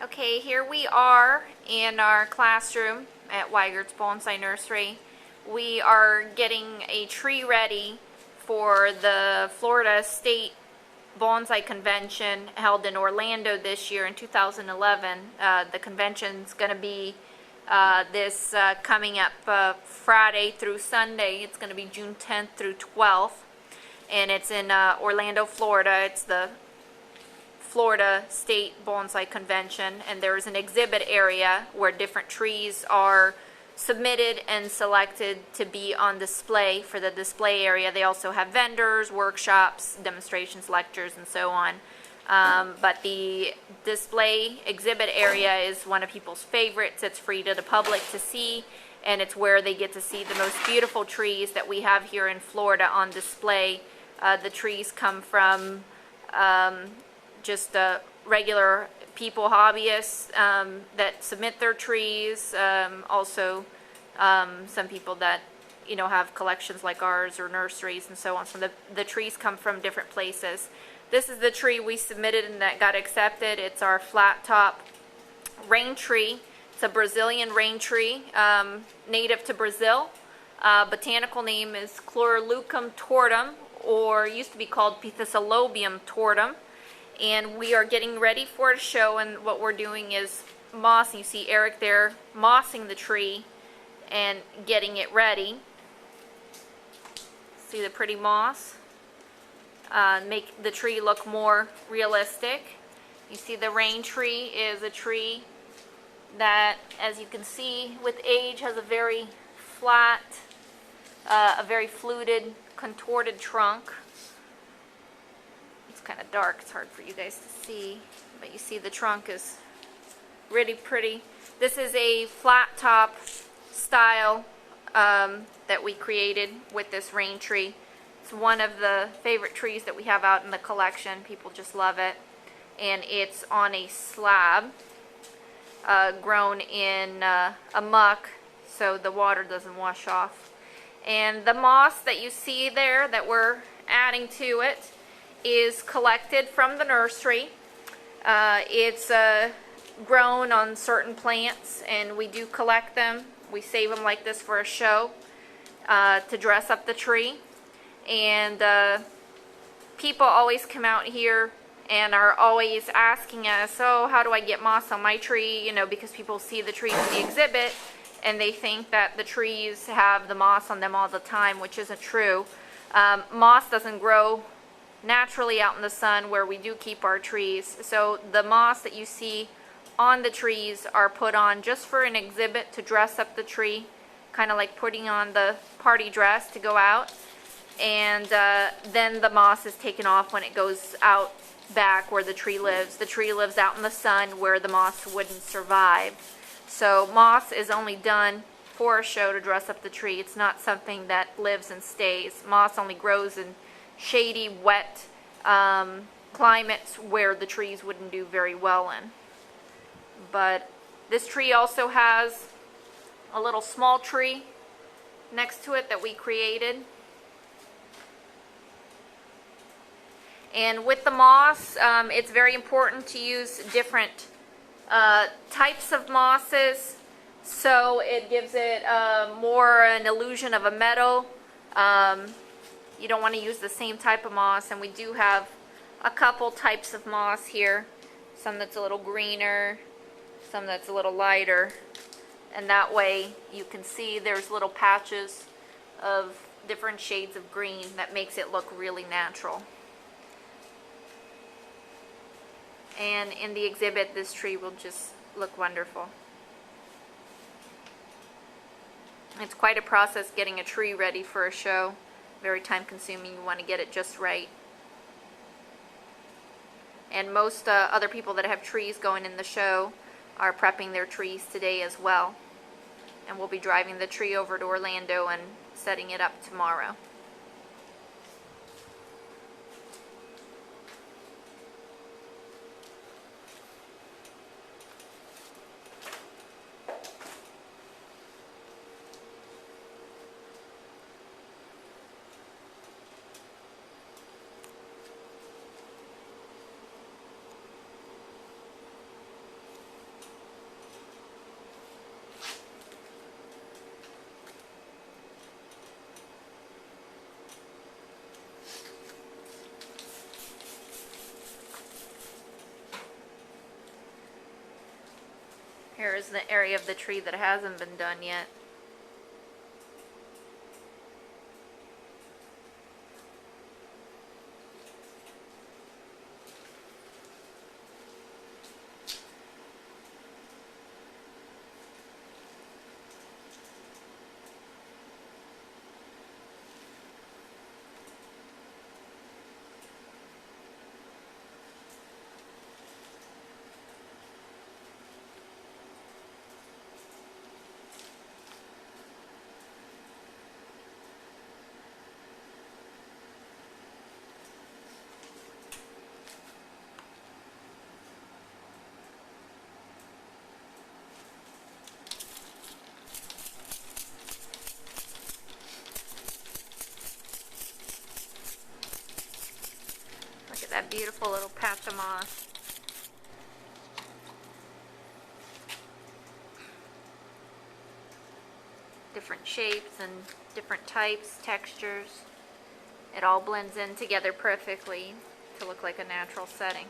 Okay, here we are in our classroom at Weigert's Bonsai Nursery. We are getting a tree ready for the Florida State Bonsai Convention held in Orlando this year in 2011. The convention's going to be this coming up Friday through Sunday. It's going to be June 10th through 12th, and it's in Orlando, Florida. It's the Florida State Bonsai Convention, and there is an exhibit area where different trees are submitted and selected to be on display for the display area. They also have vendors, workshops, demonstrations, lectures, and so on. But the display exhibit area is one of people's favorites. It's free to the public to see, and it's where they get to see the most beautiful trees that we have here in Florida on display. The trees come from just regular people, hobbyists that submit their trees. Also, some people that have collections like ours or nurseries and so on. So the trees come from different places. This is the tree we submitted and that got accepted. It's our Flattop RainTree. It's a Brazilian RainTree, native to Brazil. Botanical name is Chlorolucum tortum, or used to be called Pithecolobium tortum. And we are getting ready for a show, and what we're doing is mossing. You see Eric there mossing the tree and getting it ready. See the pretty moss? Make the tree look more realistic. You see the RainTree is a tree that, as you can see, with age has a very flat, a very fluted, contorted trunk. It's kind of dark, it's hard for you guys to see, but you see the trunk is really pretty. This is a flat top style that we created with this RainTree. It's one of the favorite trees that we have out in the collection. People just love it. And it's on a slab grown in a muck so the water doesn't wash off. And the moss that you see there that we're adding to it is collected from the nursery. It's grown on certain plants, and we do collect them. We save them like this for a show to dress up the tree. And people always come out here and are always asking us, oh, how do I get moss on my tree? Because people see the trees in the exhibit and they think that the trees have the moss on them all the time, which isn't true. Moss doesn't grow naturally out in the sun where we do keep our trees. So the moss that you see on the trees are put on just for an exhibit to dress up the tree, kind of like putting on the party dress to go out. And then the moss is taken off when it goes out back where the tree lives. The tree lives out in the sun where the moss wouldn't survive. So moss is only done for a show to dress up the tree. It's not something that lives and stays. Moss only grows in shady, wet climates where the trees wouldn't do very well in. But this tree also has a little small tree next to it that we created. And with the moss, it's very important to use different types of mosses, so it gives it more an illusion of a meadow. You don't want to use the same type of moss, and we do have a couple types of moss here. Some that's a little greener, some that's a little lighter, and that way you can see there's little patches of different shades of green that makes it look really natural. And in the exhibit, this tree will just look wonderful. It's quite a process getting a tree ready for a show. Very time consuming. You want to get it just right. And most other people that have trees going in the show are prepping their trees today as well. And we'll be driving the tree over to Orlando and setting it up tomorrow. Here is the area of the tree that hasn't been done yet. Look at that beautiful little patch of moss. Different shapes and different types, textures. It all blends in together perfectly to look like a natural setting.